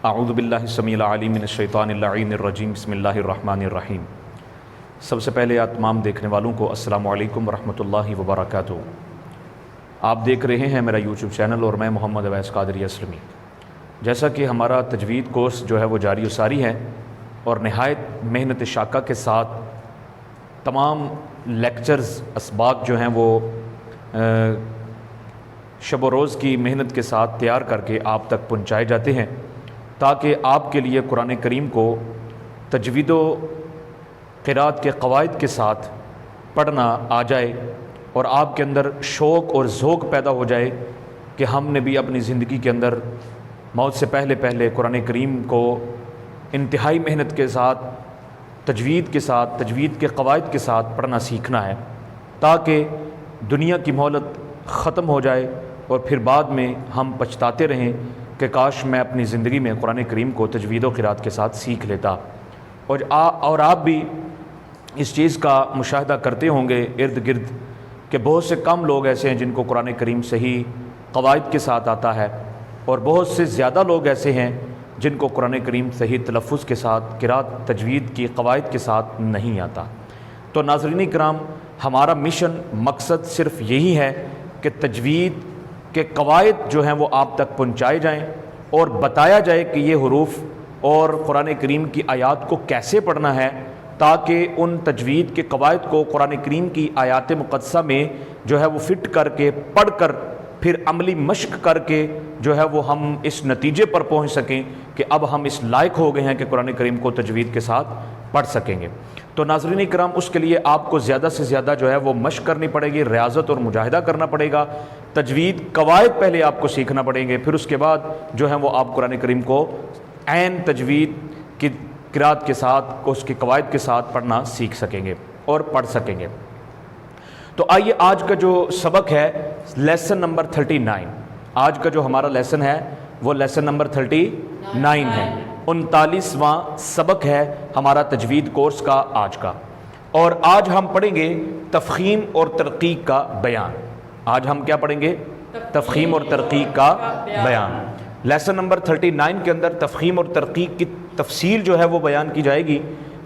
اعوذ باللہ السمیع العلیم من الشیطان اللعین الرجیم بسم اللہ الرحمن الرحیم۔ سب سے پہلے تمام دیکھنے والوں کو السلام علیکم ورحمۃ اللہ وبرکاتہ۔ آپ دیکھ رہے ہیں میرا یوٹیوب چینل اور میں محمد اویس قادری اسلمی۔ جیسا کہ ہمارا تجوید کورس جو ہے وہ جاری و ساری ہے اور نہایت محنت شاقہ کے ساتھ تمام لیکچرز اسباق جو ہیں وہ شب و روز کی محنت کے ساتھ تیار کر کے آپ تک پہنچائے جاتے ہیں تاکہ آپ کے لیے قرآن کریم کو تجوید و قرات کے قواعد کے ساتھ پڑھنا آ جائے اور آپ کے اندر شوق اور ذوق پیدا ہو جائے کہ ہم نے بھی اپنی زندگی کے اندر موت سے پہلے قرآن کریم کو انتہائی محنت کے ساتھ تجوید کے ساتھ تجوید کے قواعد کے ساتھ پڑھنا سیکھنا ہے تاکہ دنیا کی مہلت ختم ہو جائے اور پھر بعد میں ہم پچھتاتے رہیں کہ کاش میں اپنی زندگی میں قرآن کریم کو تجوید و قرات کے ساتھ سیکھ لیتا۔ اور آپ بھی اس چیز کا مشاہدہ کرتے ہوں گے ارد گرد کہ بہت سے کم لوگ ایسے ہیں جن کو قرآن کریم صحیح قواعد کے ساتھ آتا ہے اور بہت سے زیادہ لوگ ایسے ہیں جن کو قرآن کریم صحیح تلفظ کے ساتھ قرات تجوید کی قواعد کے ساتھ نہیں آتا۔ تو ناظرین کرام، ہمارا مشن مقصد صرف یہی ہے کہ تجوید کے قواعد جو ہیں وہ آپ تک پہنچائے جائیں اور بتایا جائے کہ یہ حروف اور قرآن کریم کی آیات کو کیسے پڑھنا ہے تاکہ ان تجوید کے قواعد کو قرآن کریم کی آیات مقدسہ میں جو ہے وہ فٹ کر کے پڑھ کر پھر عملی مشق کر کے جو ہے وہ ہم اس نتیجے پر پہنچ سکیں کہ اب ہم اس لائق ہو گئے ہیں کہ قرآن کریم کو تجوید کے ساتھ پڑھ سکیں گے۔ تو ناظرین کرام، اس کے لیے آپ کو زیادہ سے زیادہ جو ہے وہ مشق کرنی پڑے گی، ریاضت اور مجاہدہ کرنا پڑے گا۔ تجوید قواعد پہلے آپ کو سیکھنا پڑیں گے، پھر اس کے بعد جو ہے وہ آپ قرآن کریم کو عین تجوید کی قرات کے ساتھ اس کے قواعد کے ساتھ پڑھنا سیکھ سکیں گے اور پڑھ سکیں گے۔ تو آئیے آج کا جو سبق ہے لیسن نمبر 39، آج کا جو ہمارا لیسن ہے وہ لیسن نمبر 39 ہے، 39واں سبق ہے ہمارا تجوید کورس کا آج کا، اور آج ہم پڑھیں گے تفخیم اور ترقیق کا بیان۔ آج ہم کیا پڑھیں گے؟ تفخیم اور ترقیق کا بیان۔ لیسن نمبر 39 کے اندر تفخیم اور ترقیق کی تفصیل جو ہے وہ بیان کی جائے گی،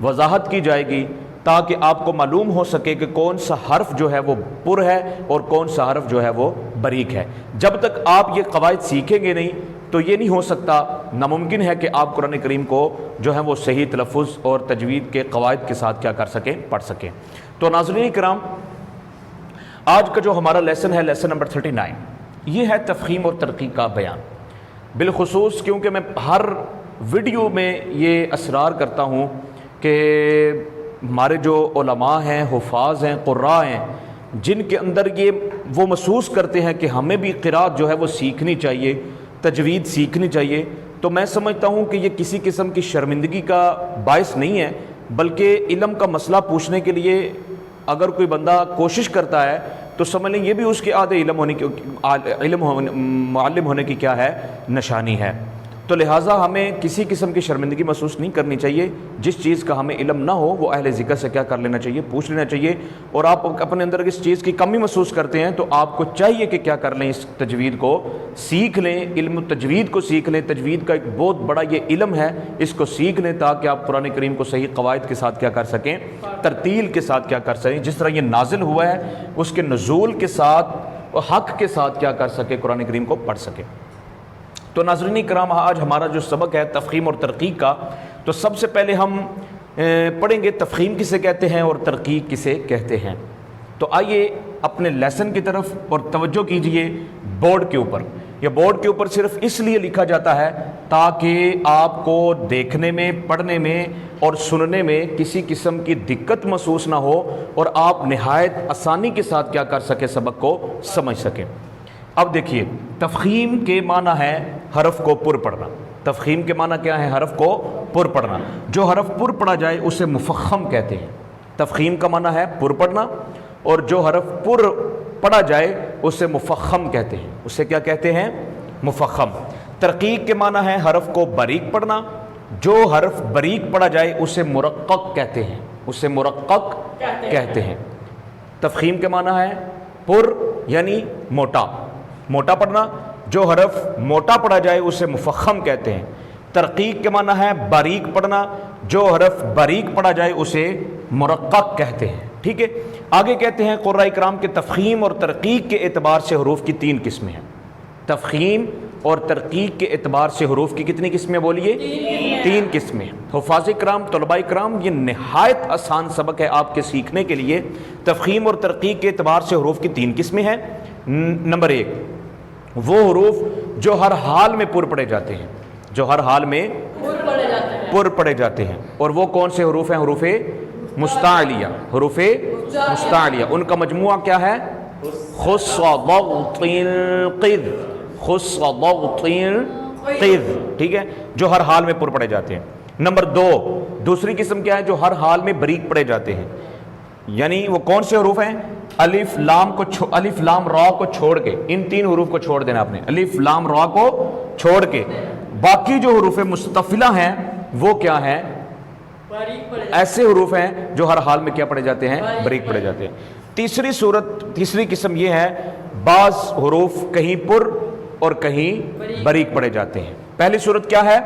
وضاحت کی جائے گی تاکہ آپ کو معلوم ہو سکے کہ کون سا حرف جو ہے وہ پر ہے اور کون سا حرف جو ہے وہ باریک ہے۔ جب تک آپ یہ قواعد سیکھیں گے نہیں تو یہ نہیں ہو سکتا، ناممکن ہے کہ آپ قرآن کریم کو جو ہے وہ صحیح تلفظ اور تجوید کے قواعد کے ساتھ کیا کر سکیں؟ پڑھ سکیں۔ تو ناظرین کرام، آج کا جو ہمارا لیسن ہے لیسن نمبر 39، یہ ہے تفخیم اور ترقیق کا بیان۔ بالخصوص کیونکہ میں ہر ویڈیو میں یہ اصرار کرتا ہوں کہ ہمارے جو علماء ہیں، حفاظ ہیں، قراء ہیں، جن کے اندر یہ وہ محسوس کرتے ہیں کہ ہمیں بھی قرات جو ہے وہ سیکھنی چاہیے، تجوید سیکھنی چاہیے، تو میں سمجھتا ہوں کہ یہ کسی قسم کی شرمندگی کا باعث نہیں ہے، بلکہ علم کا مسئلہ پوچھنے کے لیے اگر کوئی بندہ کوشش کرتا ہے تو سمجھ لیں یہ بھی اس کے آدھے معلم ہونے کی کیا ہے؟ نشانی ہے۔ تو لہٰذا ہمیں کسی قسم کی شرمندگی محسوس نہیں کرنی چاہیے۔ جس چیز کا ہمیں علم نہ ہو وہ اہل ذکر سے کیا کر لینا چاہیے؟ پوچھ لینا چاہیے۔ اور آپ اپنے اندر اس چیز کی کمی محسوس کرتے ہیں تو آپ کو چاہیے کہ کیا کر لیں؟ اس تجوید کو سیکھ لیں، علم تجوید کو سیکھ لیں۔ تجوید کا ایک بہت بڑا یہ علم ہے، اس کو سیکھ لیں تاکہ آپ قرآن کریم کو صحیح قواعد کے ساتھ کیا کر سکیں؟ ترتیل کے ساتھ کیا کر سکیں؟ جس طرح یہ نازل ہوا ہے اس کے نزول کے ساتھ حق کے ساتھ کیا کر سکے؟ قرآن کریم کو پڑھ سکے۔ تو ناظرین کرام، آج ہمارا جو سبق ہے تفخیم اور ترقیق کا، تو سب سے پہلے ہم پڑھیں گے تفخیم کسے کہتے ہیں اور ترقیق کسے کہتے ہیں۔ تو آئیے اپنے لیسن کی طرف اور توجہ کیجئے بورڈ کے اوپر۔ یہ بورڈ کے اوپر صرف اس لیے لکھا جاتا ہے تاکہ آپ کو دیکھنے میں، پڑھنے میں اور سننے میں کسی قسم کی دقت محسوس نہ ہو اور آپ نہایت آسانی کے ساتھ کیا کر سکے؟ سبق کو سمجھ سکیں۔ اب دیکھیے، تفخیم کے معنی ہے حرف کو پر پڑھنا۔ تفخیم کے معنی کیا ہے؟ حرف کو پر پڑھنا۔ جو حرف پر پڑھا جائے اسے مفخم کہتے ہیں۔ تفخیم کا معنی ہے پر پڑھنا، اور جو حرف پر پڑھا جائے اسے مفخم کہتے ہیں۔ اسے کیا کہتے ہیں؟ مفخم۔ ترقیق کے معنی ہے حرف کو باریک پڑھنا۔ جو حرف باریک پڑھا جائے اسے مرقق کہتے ہیں، اسے مرقق کہتے ہیں۔ تفخیم کے معنی ہے پر یعنی موٹا، موٹا پڑھنا۔ جو حرف موٹا پڑھا جائے اسے مفخم کہتے ہیں۔ ترقیق کے معنی ہے باریک پڑھنا، جو حرف باریک پڑھا جائے اسے مرقق کہتے ہیں، ٹھیک ہے۔ آگے کہتے ہیں قراء کرام کے تفخیم اور ترقیق کے اعتبار سے حروف کی 3 قسمیں ہیں۔ تفخیم اور ترقیق کے اعتبار سے حروف کی کتنی قسمیں بولیے؟ 3 قسمیں۔ حفاظ کرام، طلباء کرام، یہ نہایت آسان سبق ہے آپ کے سیکھنے کے لیے۔ تفخیم اور ترقیق کے اعتبار سے حروف کی 3 قسمیں ہیں۔ نمبر 1، وہ حروف جو ہر حال میں پر پڑے جاتے ہیں، جو ہر حال میں پر پڑے جاتے ہیں، اور وہ کون سے حروف ہیں؟ حروف مستعلیہ، حروف مستعلیہ۔ ان کا مجموعہ کیا ہے؟ خص ضغط قذ، خص ضغط قذ، ٹھیک ہے، جو ہر حال میں پر پڑے جاتے ہیں۔ نمبر 2، دوسری قسم کیا ہے؟ جو ہر حال میں باریک پڑے جاتے ہیں، یعنی وہ کون سے حروف ہیں؟ الف لام را کو چھوڑ کے، ان 3 حروف کو چھوڑ دینا آپ نے، الف لام را کو چھوڑ کے باقی جو حروف مستفلہ ہیں وہ کیا ہیں؟ ایسے حروف ہیں جو ہر حال میں کیا پڑھے جاتے ہیں؟ باریک پڑھے جاتے ہیں۔ تیسری قسم یہ ہے، بعض حروف کہیں پر اور کہیں باریک پڑھے جاتے ہیں۔ پہلی صورت کیا ہے؟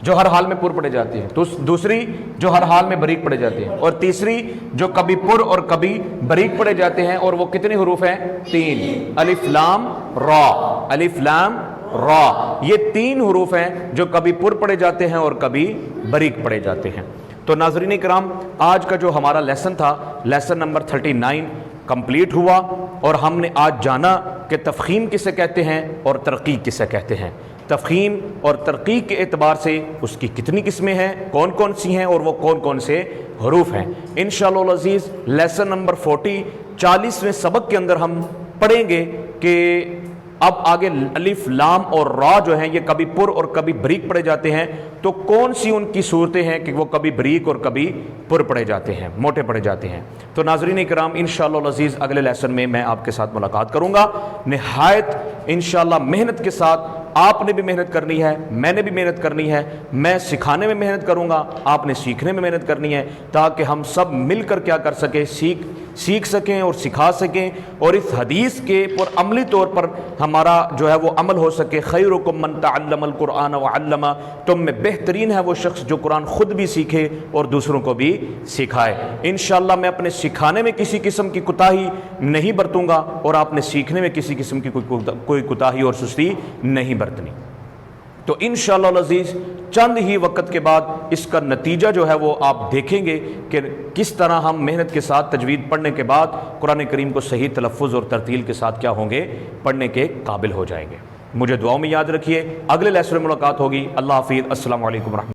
جو ہر حال میں پر پڑھے جاتے ہیں، دوسری جو ہر حال میں باریک پڑھے جاتے ہیں، اور تیسری جو کبھی پر اور کبھی باریک پڑھے جاتے ہیں، اور وہ کتنے حروف ہیں؟ 3، الف لام را، الف لام را، یہ 3 حروف ہیں جو کبھی پر پڑھے جاتے ہیں اور کبھی باریک پڑھے جاتے ہیں۔ تو ناظرین کرام، آج کا جو ہمارا لیسن تھا، لیسن نمبر 39 کمپلیٹ ہوا، اور ہم نے آج جانا کہ تفخیم کسے کہتے ہیں اور ترقیق کسے کہتے ہیں۔ تفخیم اور ترقیق کے اعتبار سے اس کی کتنی قسمیں ہیں، کون کون سی ہیں، اور وہ کون کون سے حروف ہیں۔ انشاءاللہ العزیز لیسن نمبر 40 سبق کے اندر ہم پڑھیں گے کہ اب آگے الف لام اور را جو ہیں یہ کبھی پر اور کبھی باریک پڑھے جاتے ہیں، تو کون سی ان کی صورتیں ہیں کہ وہ کبھی باریک اور کبھی پر پڑھے جاتے ہیں، موٹے پڑھے جاتے ہیں۔ تو ناظرین کرام، انشاءاللہ العزیز اگلے لیسن میں آپ کے ساتھ ملاقات کروں گا، نہایت انشاءاللہ محنت کے ساتھ۔ آپ نے بھی محنت کرنی ہے، میں نے بھی محنت کرنی ہے، میں سکھانے میں محنت کروں گا، آپ نے سیکھنے میں محنت کرنی ہے، تاکہ ہم سب مل کر کیا کر سکیں، سیکھ سکیں اور سکھا سکیں، اور اس حدیث کے پر عملی طور پر ہمارا جو ہے وہ عمل ہو سکے۔ خیرکم من تعلم القرآن وعلمہ، تم میں بہترین ہے وہ شخص جو قرآن خود بھی سیکھے اور دوسروں کو بھی سکھائے۔ انشاءاللہ میں اپنے سکھانے میں کسی قسم کی کوتاہی نہیں برتوں گا، اور آپ نے سیکھنے میں کسی قسم کی کوئی کوتاہی اور سستی نہیں برتنی۔ تو انشاءاللہ العزیز چند ہی وقت کے بعد اس کا نتیجہ جو ہے وہ آپ دیکھیں گے کہ کس طرح ہم محنت کے ساتھ تجوید پڑھنے کے بعد قرآن کریم کو صحیح تلفظ اور ترتیل کے ساتھ کیا ہوں گے، پڑھنے کے قابل ہو جائیں گے۔ مجھے دعاؤں میں یاد رکھیے، اگلے لیسن میں ملاقات ہوگی۔ اللہ حافظ، السلام علیکم ورحمۃ اللہ۔